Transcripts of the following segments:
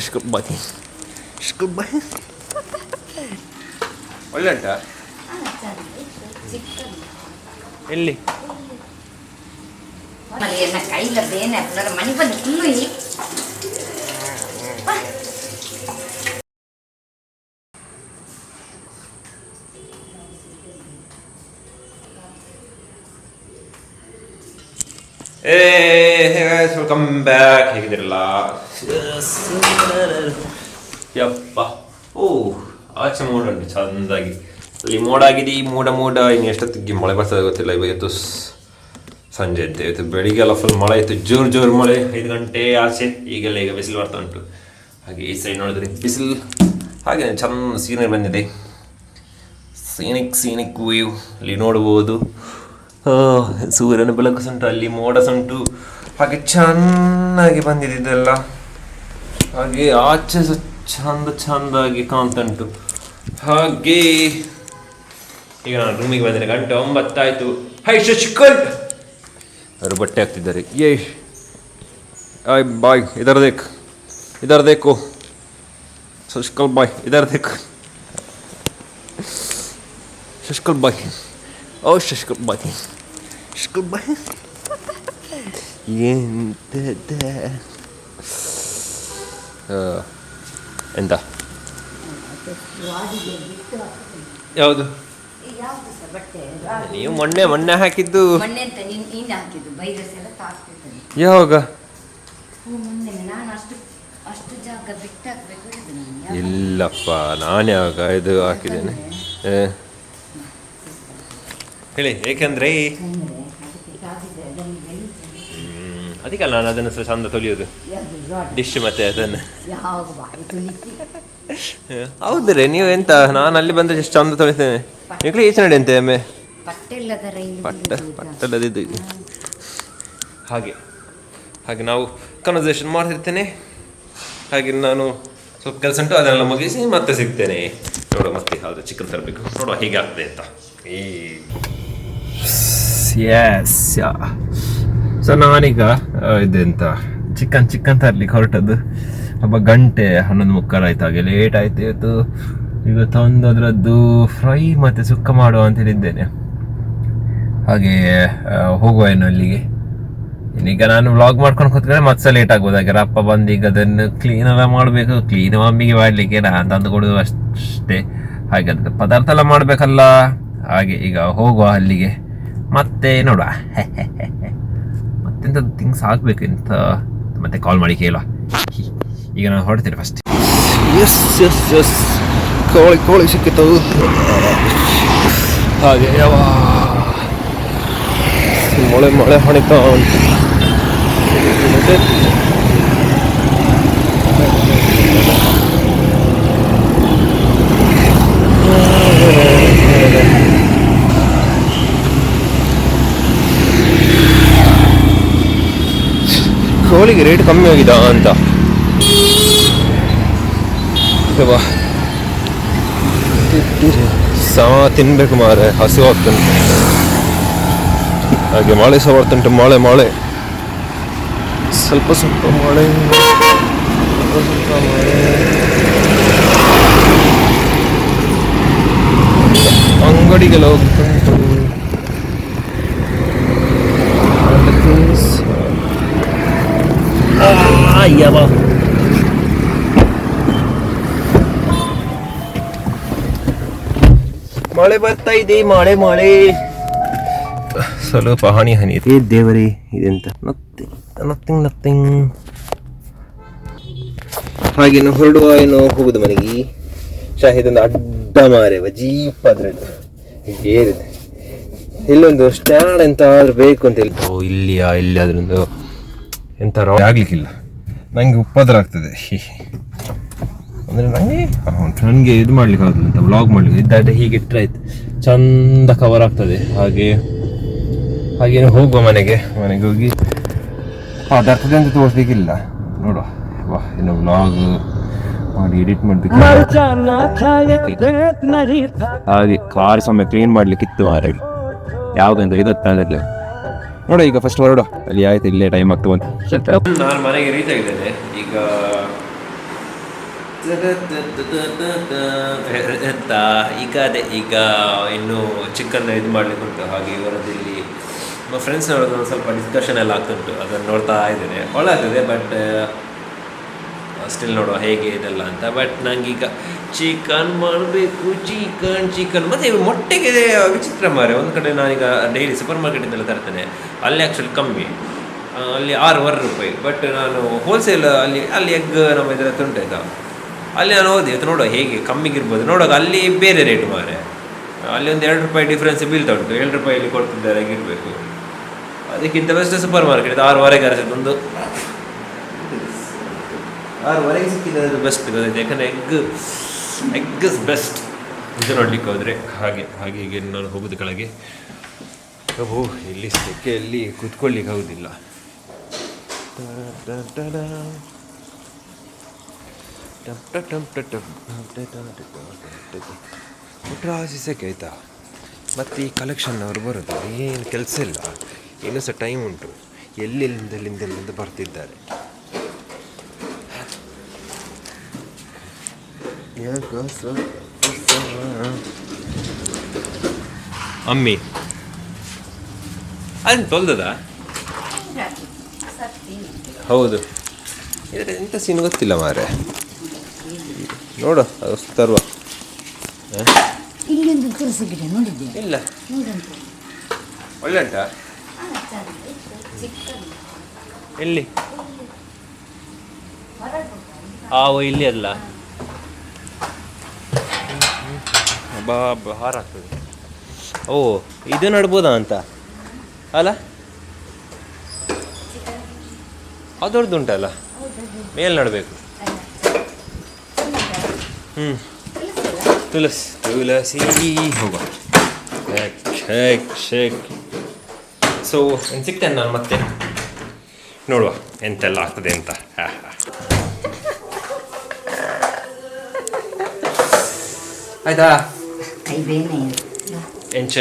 ಶುಕ್ರಬಾಯಿ ಶುಕ್ರಬಾಯಿ ಒಳ್ಳೆ ಉಂಟಾ ಎಲ್ಲಿ ಕೈಲ ಬೇನೆ ಮನೆ ಬಂದು ಫುಲ್ಲು ವೆಲ್ಕಮ್ ಬ್ಯಾಕ್. ಹೇಗಿದ್ದೀರಲ್ಲ? ಯಪ್ಪ ಆಚೆ ಮೋಡ ಉಂಟು ಚಂದಾಗಿ. ಅಲ್ಲಿ ಮೋಡ ಆಗಿದೆ, ಈ ಮೋಡ ಇನ್ನು ಎಷ್ಟೊತ್ತಿಗೆ ಮಳೆ ಬರ್ತದೆ ಗೊತ್ತಿಲ್ಲ. ಇವತ್ತು ಸಂಜೆ ಇತ್ತು, ಇವತ್ತು ಬೆಳಿಗ್ಗೆಲ್ಲ ಫುಲ್ ಮಳೆ ಇತ್ತು, ಜೋರು ಮಳೆ. 5 ಗಂಟೆ ಆಚೆ ಈಗ ಬಿಸಿಲು ಬರ್ತಾ ಉಂಟು. ಹಾಗೆ ಈ ಸೈಡ್ ನೋಡಿದ್ರೆ ಬಿಸಿಲು, ಹಾಗೆ ಚಂದ ಸೀನರಿ ಬಂದಿದೆ. ಸೀನಿಕ್ ವ್ಯೂ ಅಲ್ಲಿ ನೋಡ್ಬೋದು. ಸೂರ್ಯನ ಬೆಳಕು ಉಂಟು, ಅಲ್ಲಿ ಮೋಡ ಉಂಟು, ಹಾಗೆ ಚೆನ್ನಾಗಿ ಬಂದಿದೆ ಇದೆಲ್ಲ. ಹಾಗೆ ಆಚೆ ಚಂದಾಗಿ ಕಾಣ್ತುಂಟು. ಹಾಗೆ ಈಗ ನಾನು ರೂಮಿಗೆ ಬಂದರೆ ಗಂಟೆ 9 ಆಯಿತು. ಹೈ ಶಶಿಕಲ್ ಅವರು ಬಟ್ಟೆ ಹಾಕ್ತಿದ್ದಾರೆ. ಬಾಯ್ ಇದರ ದೇಕು ಶಶಿಕಲ್ ಬಾಯ್ ಇದರ ದೇಕು ಶಶಿಕಲ್ ಬಾಯ್. ಶಶಿಕಲ್ ಬಾಯ್ ಎಂತ ಯಾವುದು ನೀವು ಮೊನ್ನೆ ಹಾಕಿದ್ದು? ಯಾವಾಗ? ಇಲ್ಲಪ್ಪ, ನಾನು ಯಾವಾಗ ಇದು ಹಾಕಿದ್ದೇನೆ ಹೇಳಿ. ಏಕೆಂದ್ರೆ ಅದಕ್ಕಲ್ಲ ನಾನು ಅದನ್ನು ಚಂದ ತೊಳೆಯೋದು, ಡಿಶ್ ಮತ್ತೆ ಅದನ್ನು. ಹೌದ್ರಿ, ನೀವು ಎಂತ? ನಾನು ಅಲ್ಲಿ ಬಂದ್ರೆ ಎಷ್ಟು ಚಂದ ತೊಳಿತೇನೆ. ಈಗಲೇ ಈಚೆ ನಡೆ ಅಂತೆ ಒಮ್ಮೆ ಪಟ್ಟಲ್ಲದಿದ್ದು. ಹಾಗೆ ನಾವು ಕನ್ವರ್ಸೇಷನ್ ಮಾಡ್ತಿರ್ತೇನೆ. ಹಾಗೆ ನಾನು ಸ್ವಲ್ಪ ಕೆಲಸ ಉಂಟು, ಅದನ್ನೆಲ್ಲ ಮುಗಿಸಿ ಮತ್ತೆ ಸಿಗ್ತೇನೆ. ನೋಡುವ ಮತ್ತೆ ಯಾವುದು ಚಿಕನ್ ತರಬೇಕು, ನೋಡುವ ಹೇಗೆ ಆಗ್ತದೆ ಅಂತ. ಸೊ ನಾನೀಗ ಇದೆಂತ ಚಿಕನ್ ತರ್ಲಿಕ್ಕೆ ಹೊರಟದ್ದು. ಹಬ್ಬ ಗಂಟೆ 11:30 ಆಯ್ತು, ಹಾಗೆ ಲೇಟ್ ಆಯ್ತು ಇವತ್ತು. ಈಗ ತಂದು ಅದರದ್ದು ಫ್ರೈ ಮತ್ತು ಸುಕ್ಕ ಮಾಡುವ ಅಂತ ಹೇಳಿದ್ದೇನೆ. ಹಾಗೆ ಹೋಗುವ ಏನು ಅಲ್ಲಿಗೆ. ಇನ್ನೀಗ ನಾನು ವ್ಲಾಗ್ ಮಾಡ್ಕೊಂಡು ಕೂತ್ಕೊಂಡ್ರೆ ಮತ್ತೆ ಲೇಟ್ ಆಗ್ಬೋದು. ಹಾಗೆ ಅಪ್ಪ ಬಂದು ಈಗ ಅದನ್ನು ಕ್ಲೀನೆಲ್ಲ ಮಾಡಬೇಕು. ಕ್ಲೀನ್ ಮಮ್ಮಿಗೆ ಮಾಡಲಿಕ್ಕೆ ನಾನು ತಂದು ಕೊಡೋದು ಅಷ್ಟೇ. ಹಾಗೆ ಅದಕ್ಕೆ ಪದಾರ್ಥ ಎಲ್ಲ ಮಾಡಬೇಕಲ್ಲ. ಹಾಗೆ ಈಗ ಹೋಗುವ ಅಲ್ಲಿಗೆ, ಮತ್ತೆ ನೋಡುವ ಮತ್ತೆಂಥ ಥಿಂಗ್ಸ್ ಆಗಬೇಕು ಅಂತ ಮತ್ತೆ ಕಾಲ್ ಮಾಡಿ ಕೇಳುವ. ಈಗ ನಾನು ಹೊರಡ್ತೀನಿ ಫಸ್ಟ್. ಎಸ್ ಕೋಳಿ ಸಿಕ್ಕಿತ್ತು. ಹಾಗೆ ಮಳೆ ಹೊಣಿತಾ ಉಂಟು. ಕೋಳಿಗೆ ರೇಟ್ ಕಮ್ಮಿ ಆಗಿದೆ ಅಂತ ಸಮ ತಿನ್ಬೇಕು ಮಾರೆ, ಹಸಿವು ಆಗ್ತುಂಟು. ಹಾಗೆ ಮಳೆ ಸಹ ಬರ್ತುಂಟು. ಮಳೆ ಸ್ವಲ್ಪ ಮಳೆ. ಅಂಗಡಿಗೆಲ್ಲ ಹೋಗ್ತುಂಟು. ಮಳೆ ಬರ್ತಾ ಇದೆ, ಮಳೆ ಸ್ವಲ್ಪ ಹನಿ ಇದೆ. ದೇವರೇ, ಇದೆಂತ ನಥಿಂಗ್. ಹಾಗೇನು ಹೊರಡುವ ಏನೋ ಹೋಗುದು ಮನೆಗೆ. ಶಾಹಿದೊಂದು ಅಡ್ಡ ಮಾರೆ ಜೀಪ್ ಅದ್ರದ್ದು ಏರಿದೆ. ಇಲ್ಲೊಂದು ಸ್ಟ್ಯಾಂಡ್ ಎಂತಾದ್ರೂ ಬೇಕು ಅಂತ ಹೇಳಿ. ಇಲ್ಲಿ ಅದ್ರೊಂದು ಎಂತ ಆಗ್ಲಿಕ್ಕಿಲ್ಲ. ನಂಗೆ ಉಪದ್ರ ಆಗ್ತದೆ ಅಂದ್ರೆ ನನಗೆ ಇದು ಮಾಡ್ಲಿಕ್ಕೆ ಆಗುದಿಲ್ಲ ಅಂತ, ವ್ಲಾಗ್ ಮಾಡ್ಲಿಕ್ಕೆ. ಇದ್ದಾದ್ರೆ ಹೀಗೆ ಇಟ್ಟರೆ ಆಯ್ತು, ಚಂದ ಕವರ್ ಆಗ್ತದೆ. ಹಾಗೇನು ಹೋಗುವ ಮನೆಗೆ ಹೋಗಿ ಪದಾರ್ಥದಂತ ತೋರಿಸ್ಲಿಕ್ಕಿಲ್ಲ. ನೋಡುವ ಇನ್ನು ವ್ಲಾಗ್ ಮಾಡಿ ಎಡಿಟ್ ಮಾಡ್ಬೇಕು. ಹಾಗೆ ಕಾರ್ ಸಮಯ ಕ್ಲೀನ್ ಮಾಡ್ಲಿಕ್ಕಿತ್ತು ಮಾರೆ. ಯಾವುದಂತ ಇದತ್ತಲ್ಲ ನೋಡ. ಈಗ ಫಸ್ಟ್ ಹೊರಡು, ಅಲ್ಲಿ ಆಯ್ತು, ಇಲ್ಲೇ ಟೈಮ್ ಆಗ್ತು ಅಂತ. ನಾನು ಮನೆಗೆ ರೀಚ್ ಆಗಿದ್ದೇನೆ. ಈಗ ಎಂತ ಈಗ ಅದೇ ಈಗ ಇನ್ನು ಚಿಕನ್ ಇದು ಮಾಡ್ಲಿಕ್ಕೆ ಉಂಟು. ಹಾಗೆ ಇವರದಿಲ್ಲಿ ನಮ್ಮ ಫ್ರೆಂಡ್ಸ್ನವ್ರದ್ದು ಒಂದು ಸ್ವಲ್ಪ ಡಿಸ್ಕಷನ್ ಎಲ್ಲ ಆಗ್ತುಂಟು, ಅದನ್ನು ನೋಡ್ತಾ ಇದ್ದೇನೆ. ಒಳ್ಳೆ ಆಗ್ತದೆ, ಬಟ್ ಸ್ಟಿಲ್ ನೋಡುವ ಹೇಗೆ ಇದೆಲ್ಲ ಅಂತ. ಬಟ್ ನನಗೀಗ ಚಿಕನ್ ಮಾಡಬೇಕು, ಚಿಕನ್ ಮತ್ತು ಮೊಟ್ಟೆಗೆ ವಿಚಿತ್ರ ಮಾರೆ. ಒಂದು ಕಡೆ ನಾನೀಗ ಡೈಲಿ ಸೂಪರ್ ಮಾರ್ಕೆಟಿಂದೆಲ್ಲ ತರ್ತೇನೆ, ಅಲ್ಲಿ ಆ್ಯಕ್ಚುಲಿ ಕಮ್ಮಿ, ಅಲ್ಲಿ 6.25 ರೂಪಾಯಿ. ಬಟ್ ನಾನು ಹೋಲ್ಸೇಲ್ ಅಲ್ಲಿ ಎಗ್ ನಮ್ಮ ಇದರ ತುಂಟಾಯ್ತಾ, ಅಲ್ಲಿ ನಾನು ಹೋದೆ ಇವತ್ತು ನೋಡುವ ಹೇಗೆ ಕಮ್ಮಿಗಿರ್ಬೋದು. ನೋಡುವಾಗ ಅಲ್ಲಿ ಬೇರೆ ರೇಟ್ ಮಾರೆ, ಅಲ್ಲಿ ಒಂದು 2 ರೂಪಾಯಿ ಡಿಫ್ರೆನ್ಸ್ ಬೀಳ್ತಾ ಉಂಟು. 7 ರೂಪಾಯಲ್ಲಿ ಕೊಡ್ತಿದ್ದಾರೆ ಆಗಿರಬೇಕು. ಅದಕ್ಕಿಂತ ಬೆಸ್ಟ್ ಸೂಪರ್ ಮಾರ್ಕೆಟ್ ಇದು 6:15 ಅರಸದೊಂದು 6:15 ಸಿಕ್ಕಿದೆ, ಅದು ಬೆಸ್ಟ್ ಗೊತ್ತಾಯ್ತು. ಯಾಕಂದರೆ ಎಗ್ ಇಸ್ ಬೆಸ್ಟ್ ಇದು ನೋಡ್ಲಿಕ್ಕೆ ಹೋದರೆ. ಹಾಗೆ ಹೀಗೆ ನಾನು ಹೋಗೋದು ಕೆಳಗೆ. ಓಹೋ, ಇಲ್ಲಿ ಸೆಕೆಯಲ್ಲಿ ಕೂತ್ಕೊಳ್ಳಿಕ್ಕೆ ಆಗೋದಿಲ್ಲ. ರಾಜಿ ಸೆಕೆ ಆಯಿತಾ. ಮತ್ತು ಈ ಕಲೆಕ್ಷನ್ ಅವರು ಬರೋದು ಏನು ಕೆಲಸ ಇಲ್ಲ, ಇನ್ನೂ ಸಹ ಟೈಮ್ ಉಂಟು. ಎಲ್ಲಿಂದ ಬರ್ತಿದ್ದಾರೆ. ಅಮ್ಮಿ ಅದು ತೊಲ್ದದ ಹೌದು. ಇದರ ಎಂಥ ಸೀನ್ ಗೊತ್ತಿಲ್ಲ ಮಾರೆ. ನೋಡು ಅದು ತರುವ ಇಲ್ಲ ಒಳ್ಳೆ ಉಂಟಾ ಎಲ್ಲಿ ಇಲ್ಲಿ ಅಲ್ಲ ಹಾರ ಆಗ್ತದೆ. ಓ ಇದು ನಡ್ಬೋದಾ ಅಂತ ಅಲ್ಲ, ಅದೊಡ್ದುಂಟಲ್ಲ ಮೇಲೆ ನಡಬೇಕು. ತುಳಸಿ ಹೋಗುವ. ಸೊ ಏನು ಸಿಗ್ತೇನೆ ನಾನು ಮತ್ತೆ, ನೋಡುವ ಎಂತೆಲ್ಲ ಆಗ್ತದೆ ಅಂತ. ಆಯ್ತಾ ಎಂಚ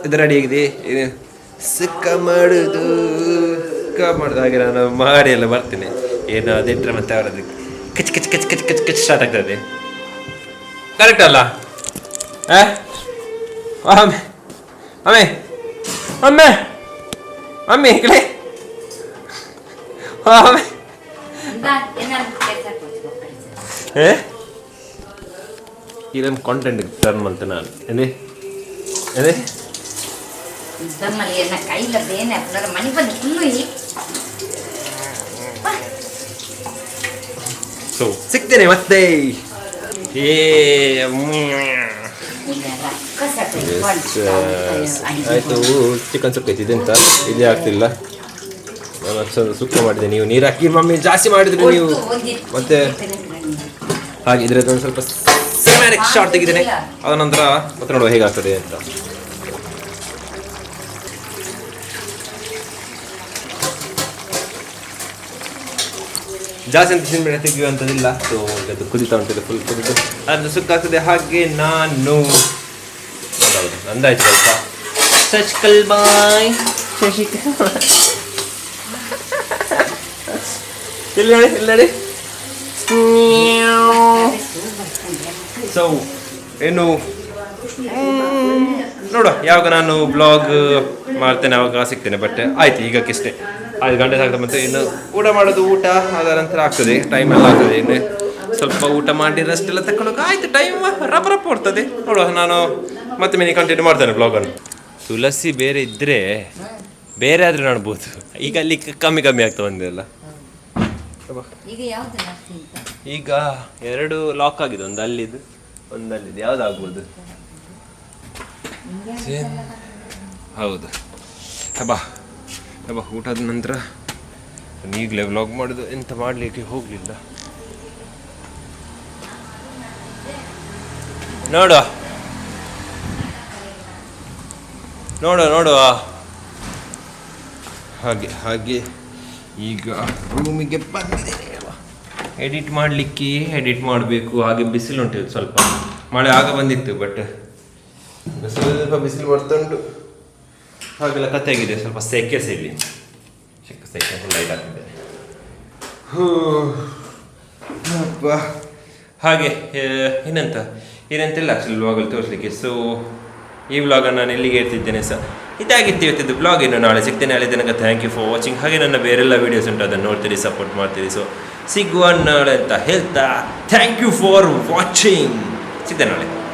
ಇದು ರೆಡಿ ಆಗಿದೆ. ಇದು ಸುಕ್ಕ ಮಾಡೋದು ಹಾಗೆ ನಾನು ಮಾಡಿ ಎಲ್ಲ ಬರ್ತೀನಿ. ಏನು ಅದಿಟ್ಟರೆ ಮತ್ತೆ ಅವರದ್ದು ಕಚ್ ಕಚ್ ಕಚ್ ಕಚ್ ಕಚ್ ಕಚ್ ಸ್ಟಾರ್ಟ್ ಆಗ್ತದೆ. ಕರೆಕ್ಟ್ ಅಲ್ಲ? ಅಮ್ಮೆ ಅಮ್ಮೆ ಅಮ್ಮೆ ಅಮ್ಮೆ ಈ ಕಡೆ ಇದೊಂದು ಕಾಂಟೆಂಟ್ ಟರ್ನ್ ಮಾಡ್ತೇನೆ ನಾನು. ಏನೇ ಸೊ ಸಿಗ್ತೇನೆ ಮತ್ತೆ. ಆಯಿತು, ಚಿಕನ್ ಸುಕ್ಕ ಐತಿ. ಇದೆಂತ ಇದೇ ಆಗ್ತಿಲ್ಲ. ನಾನು ಅಷ್ಟೊಂದು ಸುಕ್ಕ ಮಾಡಿದೆ, ನೀವು ನೀರು ಹಾಕಿ ಮಮ್ಮಿ ಜಾಸ್ತಿ ಮಾಡಿದ್ರಿ ನೀವು. ಮತ್ತೆ ಹಾಗೆ ಇದ್ರದ್ದು ಒಂದು ಸ್ವಲ್ಪ ಸಿನಿಮ್ಯಾಟಿಕ್ ಶಾರ್ಟ್ ತೆಗಿದ್ದೇನೆ. ಅದ ನಂತರ ಮತ್ತೆ ನೋಡುವ ಹೇಗಾಗ್ತದೆ ಅಂತ. ಜಾಸ್ತಿ ಅಂತ ಸಿನಿಮಾ ತೆಗೆಯುವಂಥದ್ದಿಲ್ಲ. ಸೊ ಅದು ಕುದಿತಾ ಉಂಟಿದೆ, ಫುಲ್ ಕುದಿತು ಅದು ಸುಕ್ಕಾಗ್ತದೆ. ಹಾಗೆ ನಾನು ನಂದಾಯ್ತು ಸ್ವಲ್ಪ ಸಚ್ಕಲ್ ಬಾಯ್ ಇಲ್ಲಿ ಸೊ ಏನು ನೋಡುವ, ಯಾವಾಗ ನಾನು ಬ್ಲಾಗ್ ಮಾಡ್ತೇನೆ ಆವಾಗ ಸಿಗ್ತೇನೆ. ಬಟ್ ಆಯ್ತು, ಈಗಕ್ಕಿಷ್ಟೇ 5 ಗಂಟೆ ಆಗ್ತದೆ. ಮತ್ತೆ ಇನ್ನು ಊಟ ಮಾಡೋದು, ಊಟ ಆದ ನಂತರ ಆಗ್ತದೆ, ಟೈಮ್ ಎಲ್ಲ ಆಗ್ತದೆ. ಇನ್ನು ಸ್ವಲ್ಪ ಊಟ ಮಾಡಿ ರೆಸ್ಟ್ ಎಲ್ಲ ತಗೊಂಡೋಗ ಆಯ್ತು, ಟೈಮ್ ರಪ್ಪ ಬರ್ತದೆ. ನೋಡುವ, ನಾನು ಮತ್ತೆ ಮಿನಿ ಕಂಟಿನ್ಯೂ ಮಾಡ್ತೇನೆ ಬ್ಲಾಗನ್ನು. ತುಳಸಿ ಬೇರೆ ಇದ್ದರೆ ಬೇರೆ ಆದರೆ ನೋಡ್ಬೋದು. ಈಗ ಅಲ್ಲಿ ಕಮ್ಮಿ ಆಗ್ತಾ ಬಂದಿಲ್ಲ. ಈಗ 2 ಲಾಕ್ ಆಗಿದೆ, ಒಂದು ಅಲ್ಲಿದ್ದು ಒಂದು ಅಲ್ಲಿದ್ದು. ಯಾವುದಾಗ್ಬೋದು? ಹೌದು. ಹಬ್ಬ ಊಟದ ನಂತರ ಈಗಲೇ ವ್ಲಾಗ್ ಮಾಡೋದು, ಎಂತ ಮಾಡಲಿಕ್ಕೆ ಹೋಗಲಿಲ್ಲ. ನೋಡುವ ಹಾಗೆ ಈಗ ರೂಮಿಗೆ ಬಂದಿದ್ದೇನೆ. ಎಡಿಟ್ ಮಾಡಬೇಕು. ಹಾಗೆ ಬಿಸಿಲು ಉಂಟು, ಸ್ವಲ್ಪ ಮಳೆ ಆಗ ಬಂದಿತ್ತು. ಬಟ್ ಸ್ವಲ್ಪ ಬಿಸಿಲು ಬರ್ತುಂಟು, ಹಾಗೆಲ್ಲ ಕತೆ ಆಗಿದೆ. ಸ್ವಲ್ಪ ಸೆಕೆ ಇಲ್ಲಿ ಸೆಕೆ ಲೈಟ್ ಆಗ್ತಿದೆ. ಹಾಗೆ ಇನ್ನೆಂತೆಲ್ಲ ಆ್ಯಕ್ಚುಲಿ ವ್ಲಾಗಲ್ಲಿ ತೋರಿಸಲಿಕ್ಕೆ. ಸೊ ಈ ವ್ಲಾಗನ್ನು ನಾನು ಎಲ್ಲಿಗೆ ಇರ್ತಿದ್ದೇನೆ ಸರ್. ಇದಾಗಿತ್ತು ಇವತ್ತಿದ್ದು ಬ್ಲಾಗ್. ಇನ್ನು ನಾಳೆ ಸಿಗ್ತೇನೆ. ಅಲ್ಲಿ ತನಕ ಥ್ಯಾಂಕ್ ಯು ಫಾರ್ ವಾಚಿಂಗ್. ಹಾಗೆ ನನ್ನ ಬೇರೆಲ್ಲ ವೀಡಿಯೋಸ್ ಉಂಟು, ಅದನ್ನು ನೋಡ್ತೀರಿ, ಸಪೋರ್ಟ್ ಮಾಡ್ತೀರಿ. ಸೊ ಸಿಗುವ ನಾಳೆ ಅಂತ ಹೇಳ್ತಾ ಥ್ಯಾಂಕ್ ಯು ಫಾರ್ ವಾಚಿಂಗ್. ಸಿಗ್ತೇನೆ ನಾಳೆ.